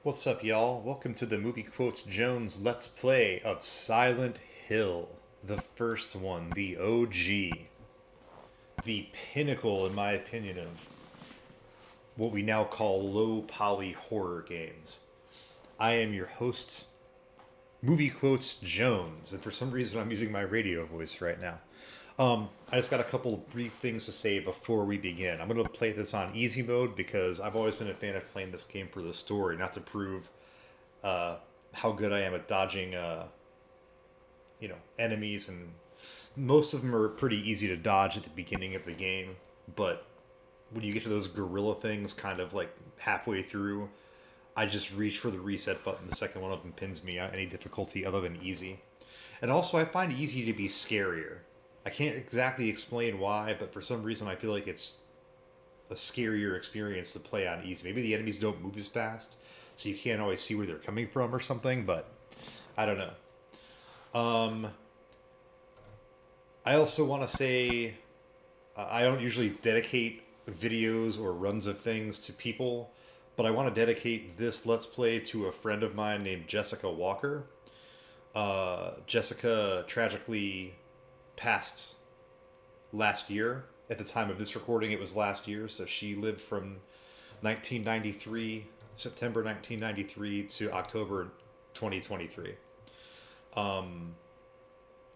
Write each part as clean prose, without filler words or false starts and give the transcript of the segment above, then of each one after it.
What's up, y'all? Welcome to the Movie Quotes Jones Let's Play of Silent Hill. The first one, the OG. The pinnacle, in my opinion, of what we now call low poly horror games. I am your host, Movie Quotes Jones, and for some reason I'm using my radio voice right now. I just got a couple of brief things to say before we begin. I'm going to play this on easy mode because I've always been a fan of playing this game for the story, not to prove how good I am at dodging, enemies. And most of them are pretty easy to dodge at the beginning of the game, but when you get to those gorilla things, kind of like halfway through, I just reach for the reset button. The second one of them pins me at any difficulty other than easy. And also, I find easy to be scarier. I can't exactly explain why, but for some reason I feel like it's a scarier experience to play on easy. Maybe the enemies don't move as fast, so you can't always see where they're coming from or something, but I don't know. I also want to say I don't usually dedicate videos or runs of things to people, but I want to dedicate this Let's Play to a friend of mine named Jessica Walker. Jessica tragically passed last year. At the time of this recording, it was last year, so she lived from 1993, September 1993 to October 2023.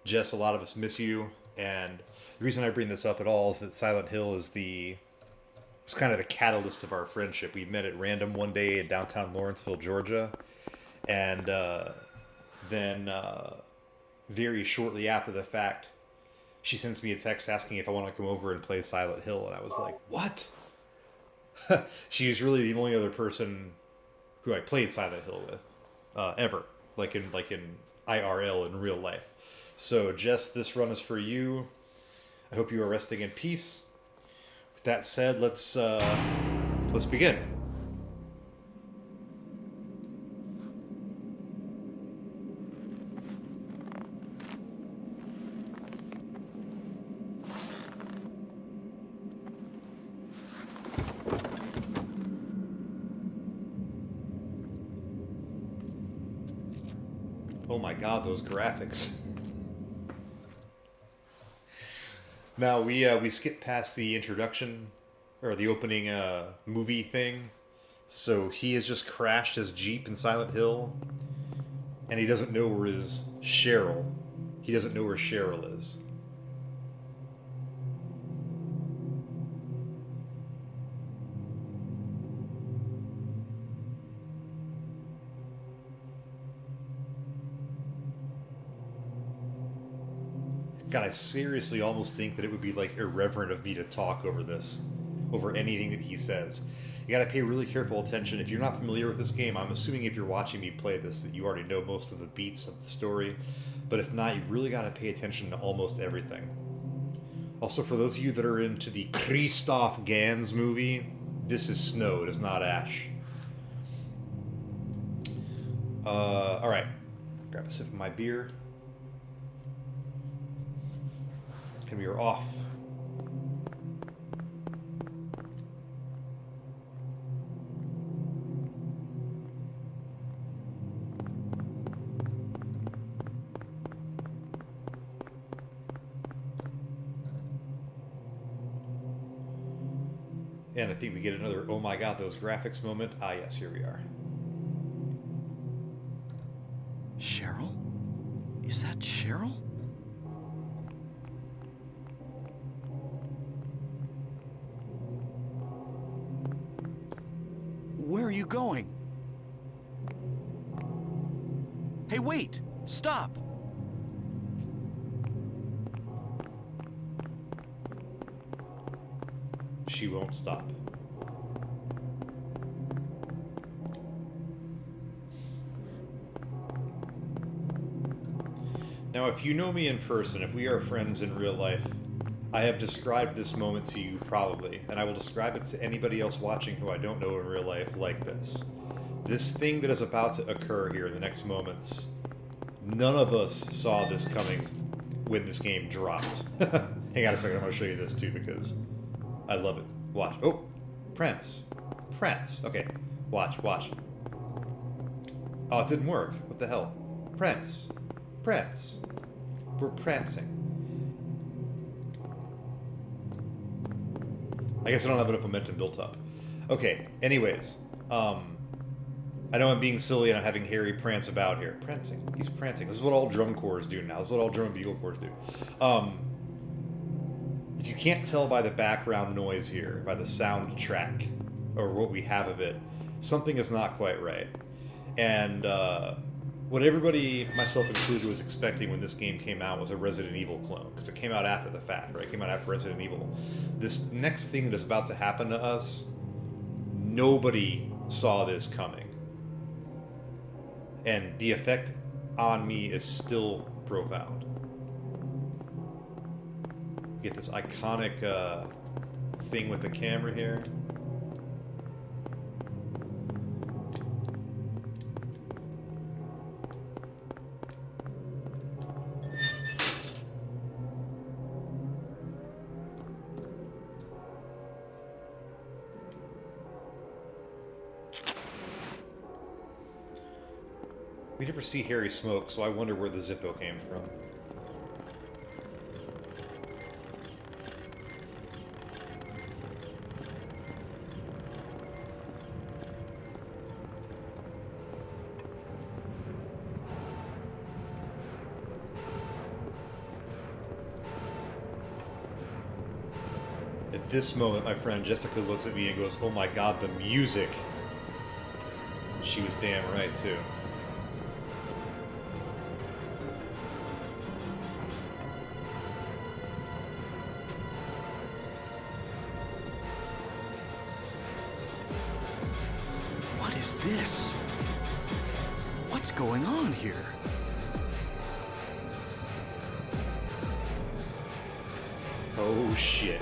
Jess, a lot of us miss you, and the reason I bring this up at all is that Silent Hill is it's kind of the catalyst of our friendship. We met at random one day in downtown Lawrenceville, Georgia, and then very shortly after the fact, she sends me a text asking if I want to come over and play Silent Hill, and I was like, what? She was really the only other person who I played Silent Hill with, ever, like in IRL in real life. So, Jess, this run is for you. I hope you are resting in peace. With that said, let's begin. Oh my god, those graphics. Now, we skipped past the introduction, or the opening movie thing. So he has just crashed his Jeep in Silent Hill, and he doesn't know where his Cheryl. He doesn't know where Cheryl is. God, I seriously almost think that it would be like irreverent of me to talk over this, over anything that he says. You gotta pay really careful attention. If you're not familiar with this game, I'm assuming if you're watching me play this that you already know most of the beats of the story. But if not, you really gotta pay attention to almost everything. Also, for those of you that are into the Christoph Gans movie, this is snow, it is not ash. Alright. Grab a sip of my beer. And we are off. And I think we get another, oh my god, those graphics moment. Ah, yes, here we are. Cheryl? Is that Cheryl? Where are you going? Hey, wait! Stop! She won't stop. Now, if you know me in person, if we are friends in real life, I have described this moment to you probably, and I will describe it to anybody else watching who I don't know in real life like this. This thing that is about to occur here in the next moments, none of us saw this coming when this game dropped. Hang on a second, I'm going to show you this too because I love it. Watch. Oh, Prince. Okay, watch. Oh, it didn't work. What the hell? Prance. Prance. We're prancing. I guess I don't have enough momentum built up. Okay, anyways. I know I'm being silly and I'm having Harry prance about here. Prancing. He's prancing. This is what all drum corps do now. This is what all drum and bugle corps do. If you can't tell by the background noise here, by the soundtrack, or what we have of it, something is not quite right. And what everybody, myself included, was expecting when this game came out was a Resident Evil clone, because it came out after the fact, right? It came out after Resident Evil. This next thing that is about to happen to us, nobody saw this coming. And the effect on me is still profound. Get this iconic thing with the camera here. We never see Harry smoke, so I wonder where the Zippo came from. At this moment, my friend Jessica looks at me and goes, "Oh my god, the music!" She was damn right, too. What is this? What's going on here? Oh shit.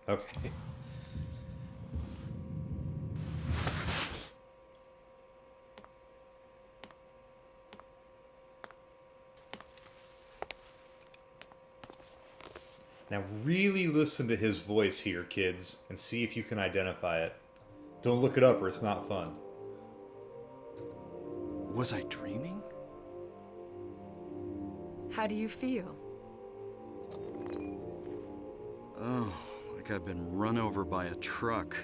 Okay. Now really listen to his voice here, kids, and see if you can identify it. Don't look it up or it's not fun. Was I dreaming? How do you feel? Oh, like I've been run over by a truck.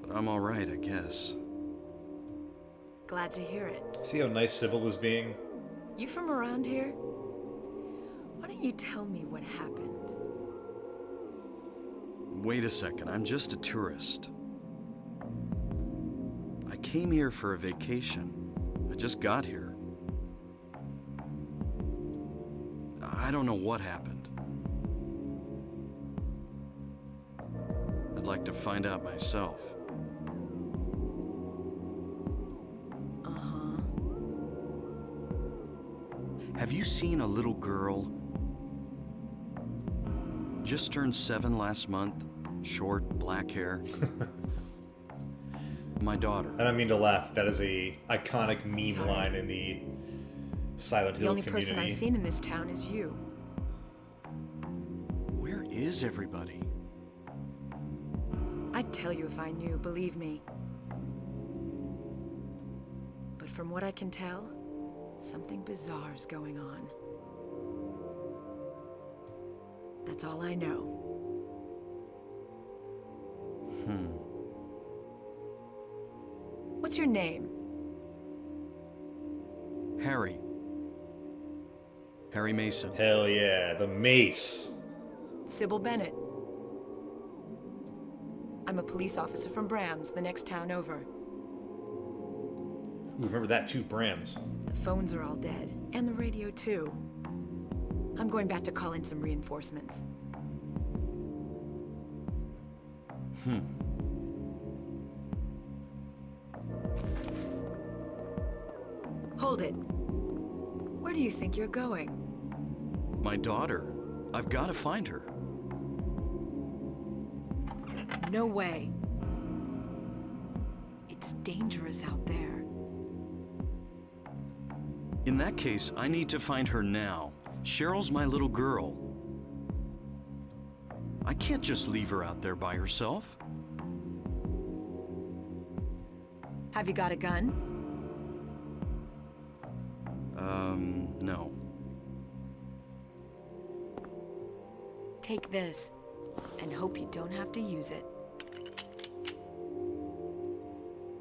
But I'm all right, I guess. Glad to hear it. See how nice Sybil is being? You from around here? Why don't you tell me what happened? Wait a second, I'm just a tourist. I came here for a vacation. I just got here. I don't know what happened. I'd like to find out myself. Uh-huh. Have you seen a little girl? Just turned 7 last month. Short, black hair. My daughter. I don't mean to laugh. That is a iconic meme Sorry. line in the Silent The Hill only community. person I've seen in this town is you. Where is everybody? I'd tell you if I knew, believe me. But from what I can tell, something bizarre's going on. That's all I know. What's your name? Harry. Harry Mason. Hell yeah, the mace. Sybil Bennett. I'm a police officer from Brams, the next town over. Ooh, remember that too, Brams. The phones are all dead, and the radio too. I'm going back to call in some reinforcements. Hold it. Where do you think you're going? My daughter. I've got to find her. No way. It's It's dangerous out there. In that case, I need to find her now. Cheryl's my little girl. I can't just leave her out there by herself. Have you got a gun? No. Take this, and hope you don't have to use it.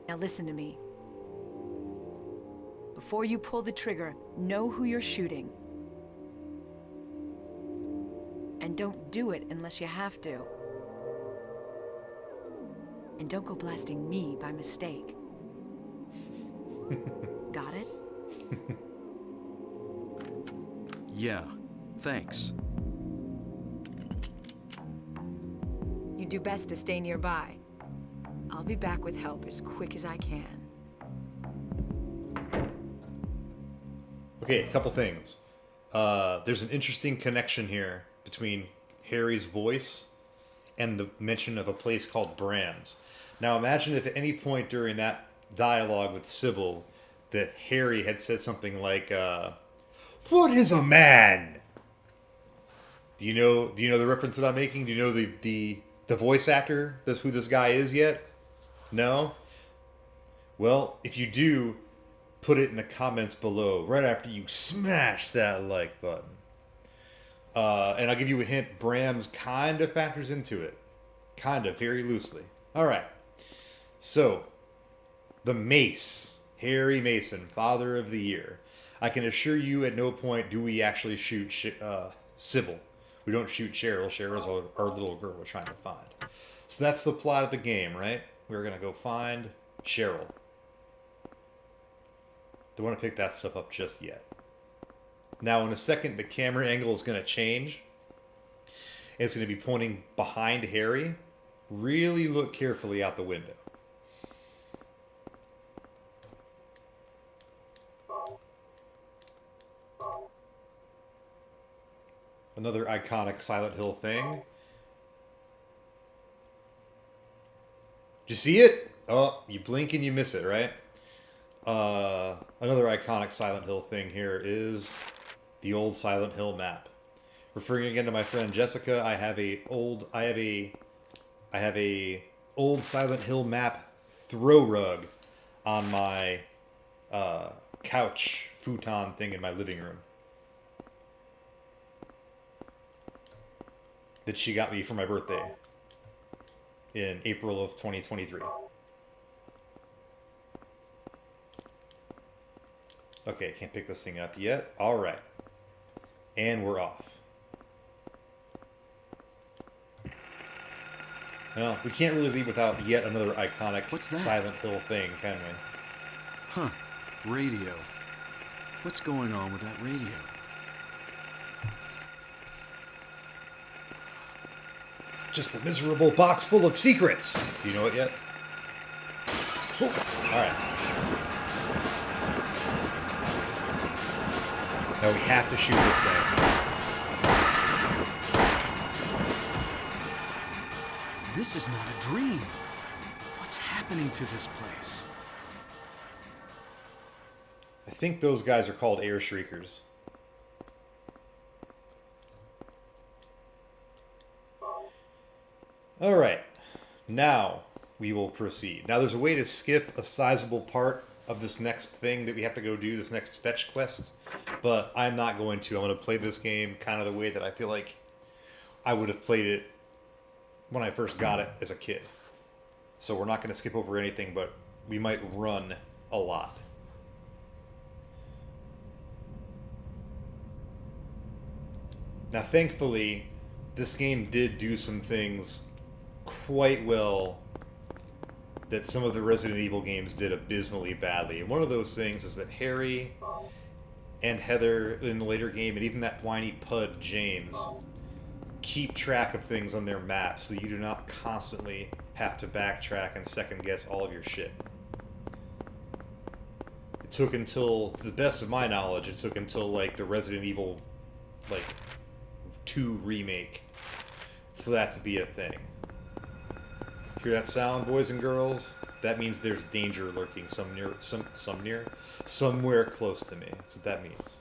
Now listen to me. Before you pull the trigger, know who you're shooting. And don't do it unless you have to. And don't go blasting me by mistake. Got it? Yeah, thanks. You do best to stay nearby. I'll be back with help as quick as I can. Okay, a couple things. There's an interesting connection here between Harry's voice and the mention of a place called Bram's. Now imagine if at any point during that dialogue with Sybil that Harry had said something like, "What is a man?" Do you know the reference that I'm making? Do you know the voice actor? That's who this guy is yet? No? Well, if you do, put it in the comments below right after you smash that like button. And I'll give you a hint. Bram's kind of factors into it. Kind of, very loosely. All right. So, the Mace. Harry Mason, Father of the Year. I can assure you at no point do we actually shoot Sybil. We don't shoot Cheryl. Cheryl's our little girl we're trying to find. So that's the plot of the game, right? We're going to go find Cheryl. Don't want to pick that stuff up just yet. Now, in a second, the camera angle is going to change. It's going to be pointing behind Harry. Really look carefully out the window. Another iconic Silent Hill thing. Did you see it? Oh, you blink and you miss it, right? Another iconic Silent Hill thing here is the old Silent Hill map. Referring again to my friend Jessica, I have a old Silent Hill map throw rug on my couch futon thing in my living room that she got me for my birthday in April of 2023. Okay, can't pick this thing up yet. All right. And we're off. Well, we can't really leave without yet another iconic What's that? Silent Hill thing, can we? Huh. Radio. What's going on with that radio? Just a miserable box full of secrets. Do you know it yet? Oh, all right. Now we have to shoot this thing. This is not a dream. What's happening to this place? I think those guys are called air shriekers. All right, now we will proceed. Now there's a way to skip a sizable part of this next thing that we have to go do, this next fetch quest, but I'm not going to. I'm going to play this game kind of the way that I feel like I would have played it when I first got it as a kid. So we're not going to skip over anything, but we might run a lot. Now, thankfully, this game did do some things quite well that some of the Resident Evil games did abysmally badly. And one of those things is that Harry and Heather in the later game, and even that whiny pud James, keep track of things on their maps so that you do not constantly have to backtrack and second guess all of your shit. It took until, to the best of my knowledge, it took until like the Resident Evil 2 remake for that to be a thing. Hear that sound, boys and girls? That means there's danger lurking somewhere close to me. That's what that means.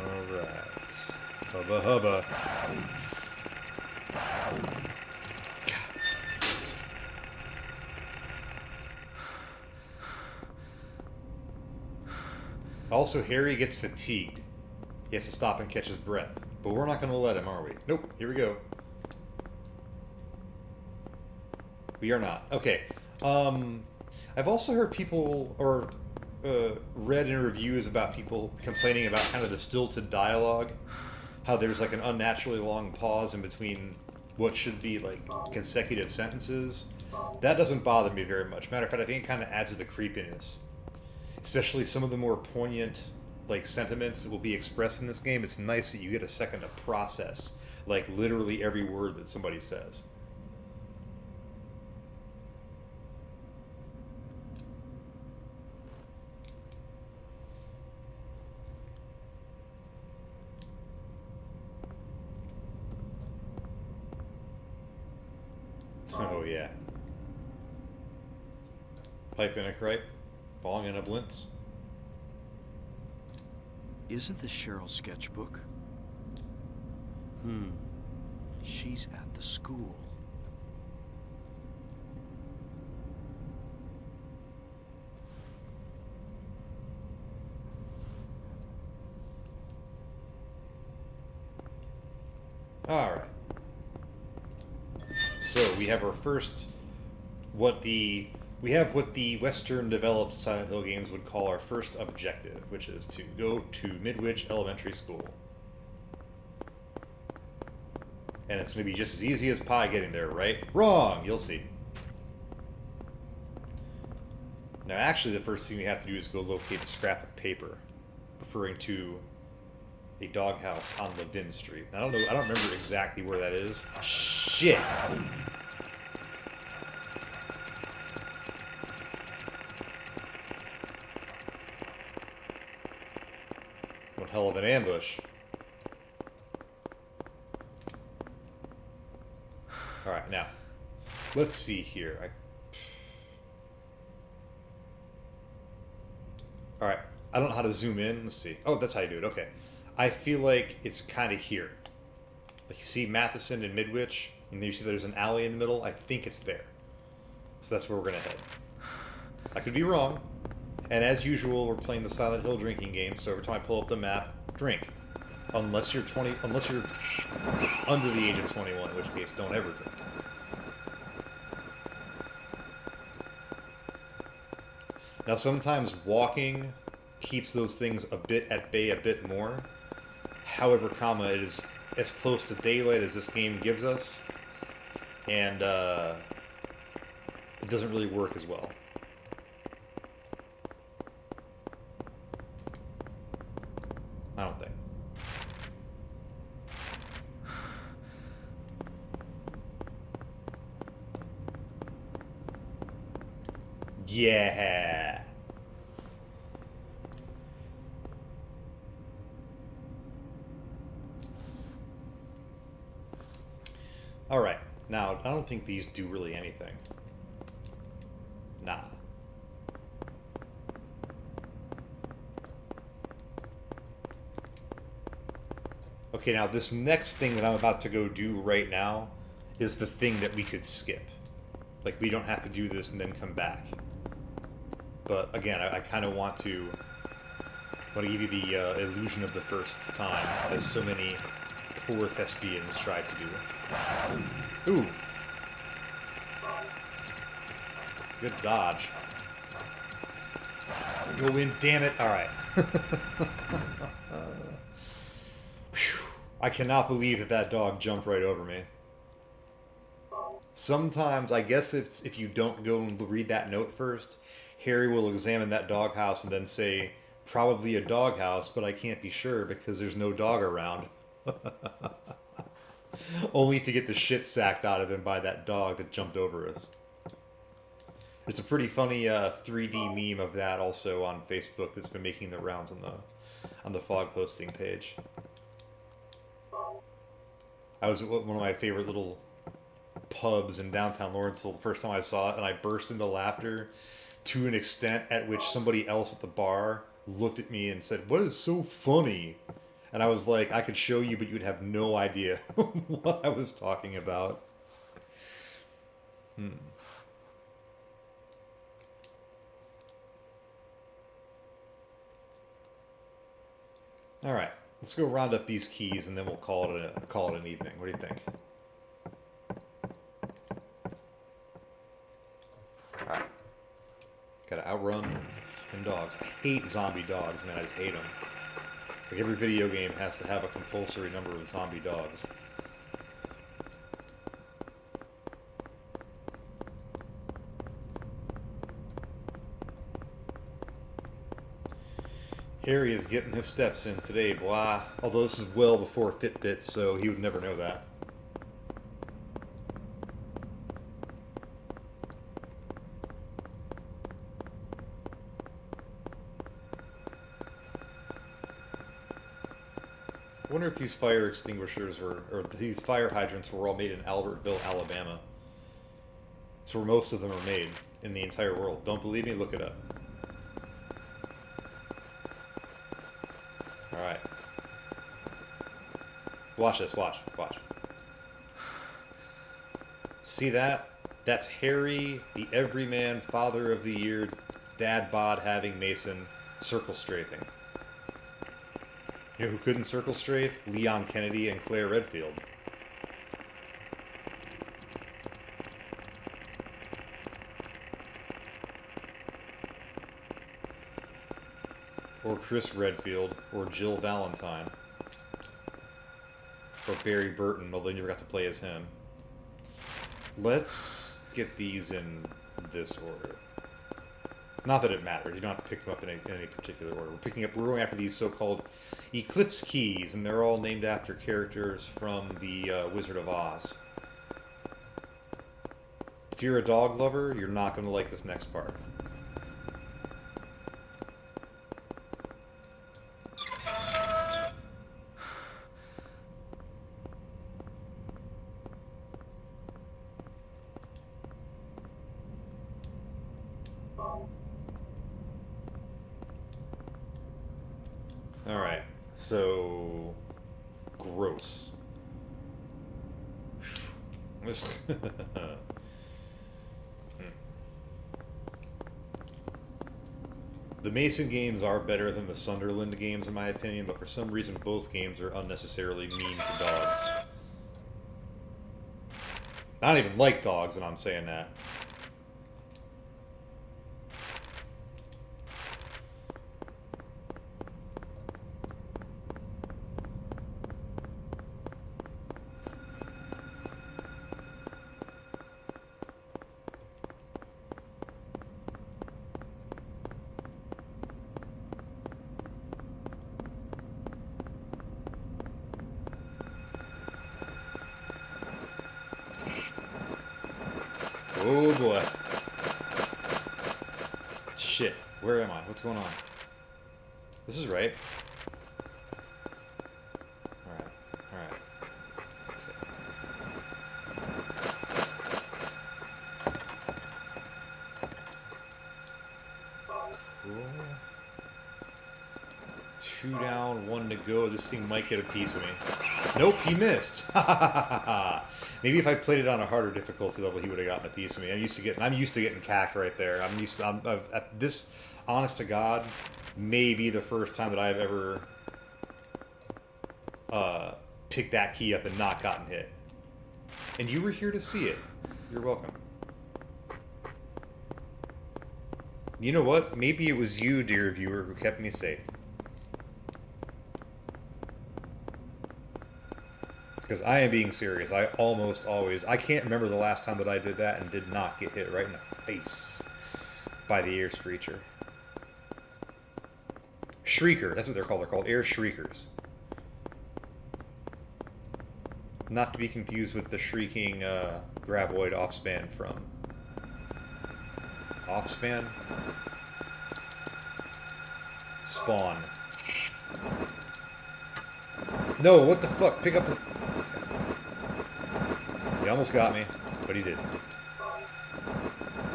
Alright. Hubba hubba. Also, Harry gets fatigued. He has to stop and catch his breath. But we're not going to let him, are we? Nope. Here we go. We are not. Okay. I've also heard people, or read in reviews about people complaining about kind of the stilted dialogue. How there's like an unnaturally long pause in between what should be like consecutive sentences. That doesn't bother me very much. Matter of fact, I think it kind of adds to the creepiness. Especially some of the more poignant like sentiments that will be expressed in this game. It's nice that you get a second to process like literally every word that somebody says. Oh yeah. Pipe in a cripe. Bong in a blintz. Isn't this Cheryl's sketchbook? She's at the school. Alright. So we have our first what the Western developed Silent Hill games would call our first objective, which is to go to Midwich Elementary School. And it's going to be just as easy as pie getting there, right? Wrong! You'll see. Now, actually, the first thing we have to do is go locate the scrap of paper, referring to a doghouse on Levin Street. I don't remember exactly where that is. Shit! One hell of an ambush. Alright, now, let's see here. Alright, I don't know how to zoom in. Let's see. Oh, that's how you do it. Okay. I feel like it's kind of here. Like, you see Matheson and Midwich, and then you see there's an alley in the middle. I think it's there. So that's where we're going to head. I could be wrong. And as usual, we're playing the Silent Hill drinking game, so every time I pull up the map, drink. Unless you're under the age of 21, in which case, don't ever drink. Now, sometimes walking keeps those things a bit at bay a bit more. However, it is as close to daylight as this game gives us, and it doesn't really work as well. I don't think. Yeah. Alright, now, I don't think these do really anything. Nah. Okay, now this next thing that I'm about to go do right now is the thing that we could skip. Like, we don't have to do this and then come back. But, again, I kind of want to give you the illusion of the first time, as so many poor thespians tried to do. Ooh. Good dodge. Go in, damn it. Alright. I cannot believe that dog jumped right over me. Sometimes, I guess if you don't go and read that note first, Harry will examine that doghouse and then say, probably a doghouse, but I can't be sure because there's no dog around. Only to get the shit sacked out of him by that dog that jumped over us. There's a pretty funny 3D meme of that also on Facebook that's been making the rounds on the fog posting page. I was at one of my favorite little pubs in downtown Lawrenceville the first time I saw it, and I burst into laughter to an extent at which somebody else at the bar looked at me and said, "What is so funny?" And I was like, "I could show you, but you'd have no idea what I was talking about." All right, let's go round up these keys, and then we'll call it an evening. What do you think? All right, gotta outrun fucking dogs. I hate zombie dogs, man. I just hate them. It's like every video game has to have a compulsory number of zombie dogs. Harry is getting his steps in today, boy. Although this is well before Fitbits, so he would never know that. I wonder if these fire extinguishers or these fire hydrants were all made in Albertville, Alabama. It's where most of them are made in the entire world. Don't believe me? Look it up. Alright. Watch this, watch. See that? That's Harry, the everyman, father of the year, dad bod having Mason, circle strafing. You know who couldn't circle strafe? Leon Kennedy and Claire Redfield. Or Chris Redfield, or Jill Valentine. Or Barry Burton, although you never got to play as him. Let's get these in this order. Not that it matters, you don't have to pick them up in any particular order. We're going after these so-called Eclipse keys, and they're all named after characters from the Wizard of Oz. If you're a dog lover, you're not going to like this next part. Alright, so... gross. The Mason games are better than the Sunderland games in my opinion, but for some reason both games are unnecessarily mean to dogs. I don't even like dogs when I'm saying that. Oh boy. Shit. Where am I? What's going on? This is right. Alright. Okay. Cool. 2 down, 1 to go. This thing might get a piece of me. Nope, he missed. Maybe if I played it on a harder difficulty level, he would have gotten a piece of me. I'm used to getting cacked right there. This, honest to God, may be the first time that I've ever picked that key up and not gotten hit. And you were here to see it. You're welcome. You know what? Maybe it was you, dear viewer, who kept me safe. Because I am being serious. I almost always... I can't remember the last time that I did that and did not get hit right in the face by the air screecher. Shrieker. That's what they're called. They're called air shriekers. Not to be confused with the shrieking graboid offspan from Off span. Spawn. No, what the fuck? Pick up the... Okay. He almost got me, but he didn't.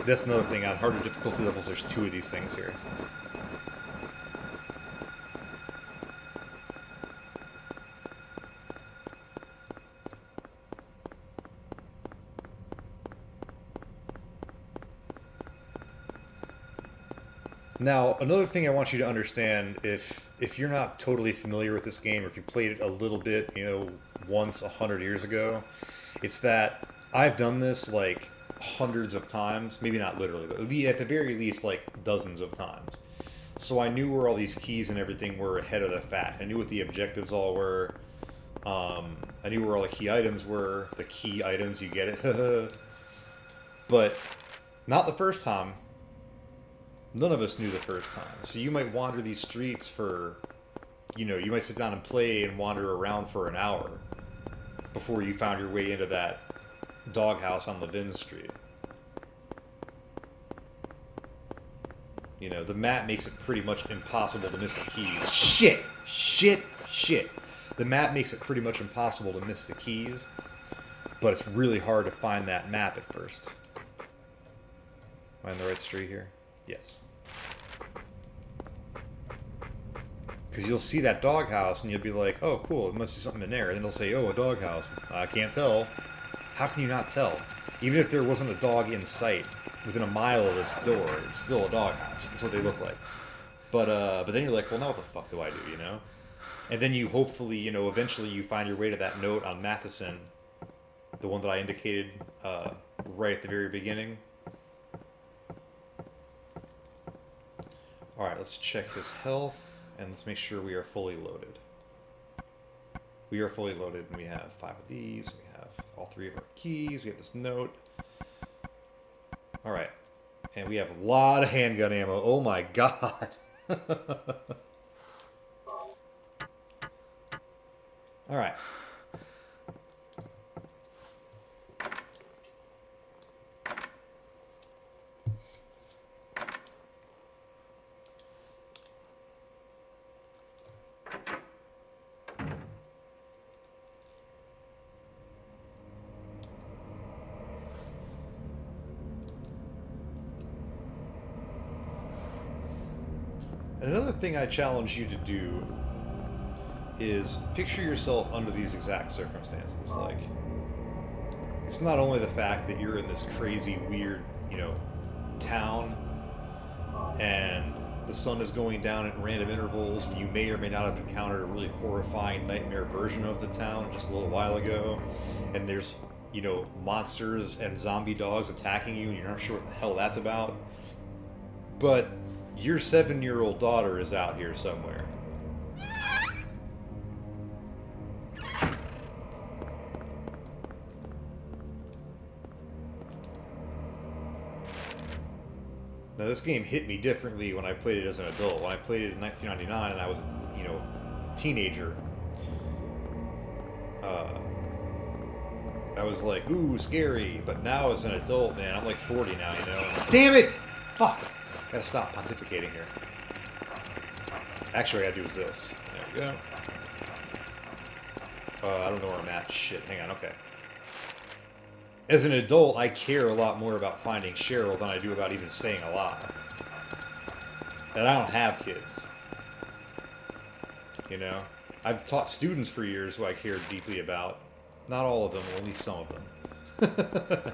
That's another thing. On harder difficulty levels, there's 2 of these things here. Now, another thing I want you to understand, if you're not totally familiar with this game, or if you played it a little bit, you know, once 100 years ago, it's that I've done this like hundreds of times, maybe not literally, but at the very least like dozens of times. So I knew where all these keys and everything were ahead of the fact. I knew what the objectives all were. I knew where all the key items were. The key items, you get it. But not the first time. None of us knew the first time. So you might wander these streets for, you know, you might sit down and play and wander around for an hour before you found your way into that doghouse on Levin Street. You know, the map makes it pretty much impossible to miss the keys. Shit. The map makes it pretty much impossible to miss the keys, but it's really hard to find that map at first. Am I on the right street here? Yes. Because you'll see that doghouse and you'll be like, oh, cool, it must be something in there. And then they'll say, oh, a doghouse. I can't tell. How can you not tell? Even if there wasn't a dog in sight within a mile of this door, it's still a doghouse. That's what they look like. But then you're like, well, now what the fuck do I do, you know? And then you hopefully, you know, eventually you find your way to that note on Matheson, the one that I indicated right at the very beginning. Alright, let's check his health, and let's make sure we are fully loaded. We are fully loaded, and we have 5 of these, we have all 3 of our keys, we have this note. Alright, and we have a lot of handgun ammo, oh my god! Alright. Another thing I challenge you to do is picture yourself under these exact circumstances. Like, it's not only the fact that you're in this crazy, weird, you know, town, and the sun is going down at random intervals, and you may or may not have encountered a really horrifying nightmare version of the town just a little while ago, and there's, you know, monsters and zombie dogs attacking you, and you're not sure what the hell that's about. But your 7-year-old daughter is out here somewhere. Now, this game hit me differently when I played it as an adult. When I played it in 1999 and I was, you know, a teenager, I was like, ooh, scary. But now as an adult, man, I'm like 40 now, you know. Damn it! Fuck! Gotta stop pontificating here. Actually, what I gotta do is this. There we go. I don't know where I'm at. Shit, hang on, okay. As an adult, I care a lot more about finding Cheryl than I do about even staying alive. And I don't have kids. You know? I've taught students for years who I cared deeply about. Not all of them, only some of them.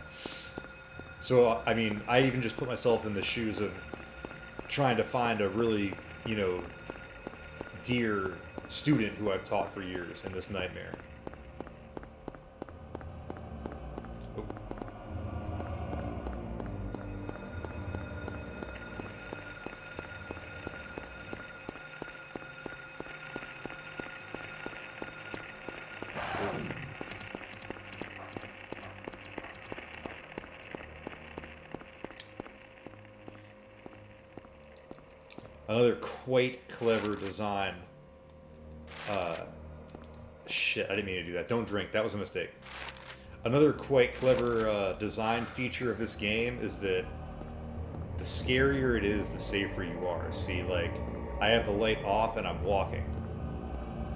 So, I mean, I even just put myself in the shoes of trying to find a really, you know, dear student who I've taught for years in this nightmare. Oh. Another quite clever design. Shit, I didn't mean to do that. Don't drink. That was a mistake. Another quite clever design feature of this game is that the scarier it is, the safer you are. See, like, I have the light off and I'm walking.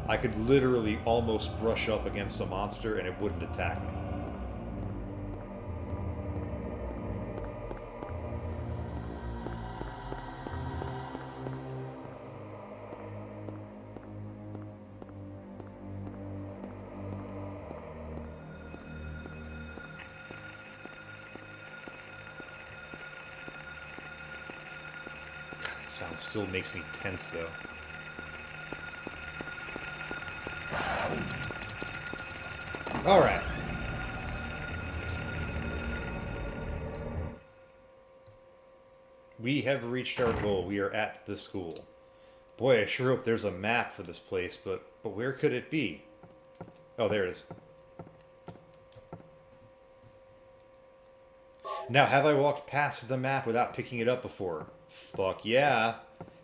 I could literally almost brush up against a monster and it wouldn't attack me. God, that sound still makes me tense, though. All right. We have reached our goal. We are at the school. Boy, I sure hope there's a map for this place, but where could it be? Oh, there it is. Now, have I walked past the map without picking it up before? Fuck yeah.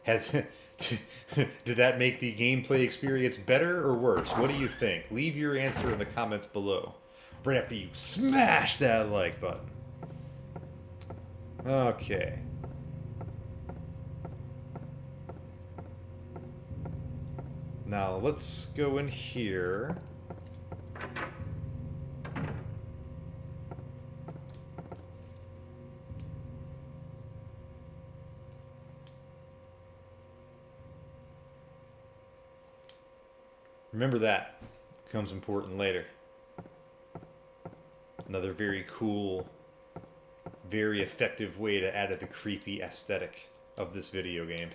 Has did that make the gameplay experience better or worse? What do you think? Leave your answer in the comments below. Right after you smash that like button. Okay. Now, let's go in here. Remember that. Becomes important later. Another very cool, very effective way to add to the creepy aesthetic of this video game.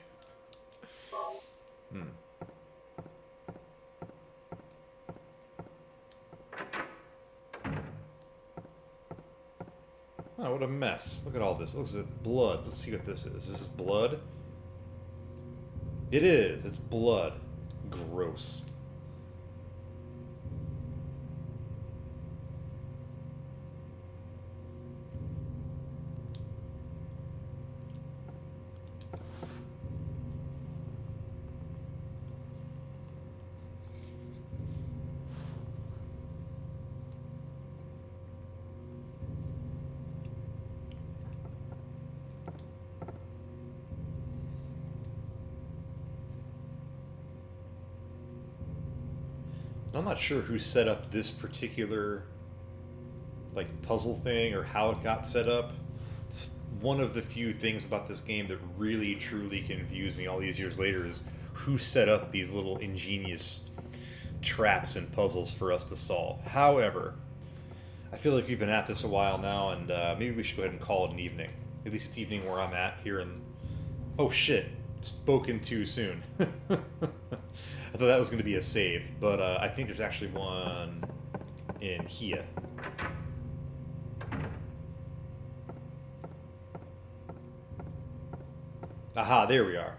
Oh, what a mess. Look at all this. It looks like blood. Let's see what this is. Is this blood? It is. It's blood. Gross. I'm not sure who set up this particular like puzzle thing or how it got set up. It's one of the few things about this game that really truly confused me all these years later is who set up these little ingenious traps and puzzles for us to solve. However, I feel like we've been at this a while now, and maybe we should go ahead and call it an evening. At least it's evening where I'm at here in... Oh shit, spoken too soon. I thought that was going to be a save, but I think there's actually one in here. Aha, there we are.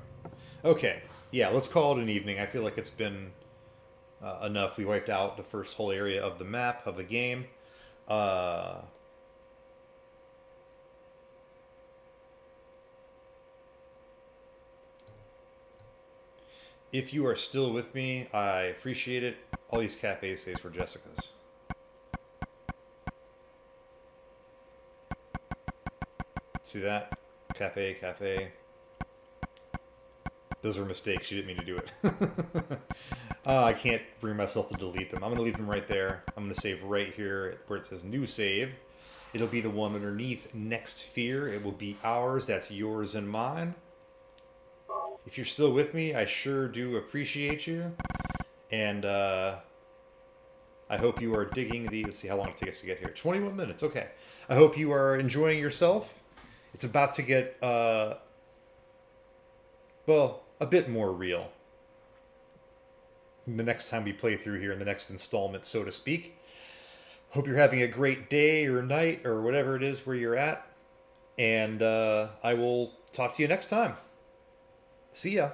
Okay, yeah, let's call it an evening. I feel like it's been enough. We wiped out the first whole area of the map, of the game. If you are still with me, I appreciate it. All these cafe saves were Jessica's. See that? Cafe, cafe. Those were mistakes. She didn't mean to do it. I can't bring myself to delete them. I'm going to leave them right there. I'm going to save right here where it says new save. It'll be the one underneath next fear. It will be ours. That's yours and mine. If you're still with me, I sure do appreciate you. And I hope you are digging the... Let's see how long it takes to get here. 21 minutes. Okay. I hope you are enjoying yourself. It's about to get, well, a bit more real. The next time we play through here in the next installment, so to speak. Hope you're having a great day or night or whatever it is where you're at. And I will talk to you next time. See ya.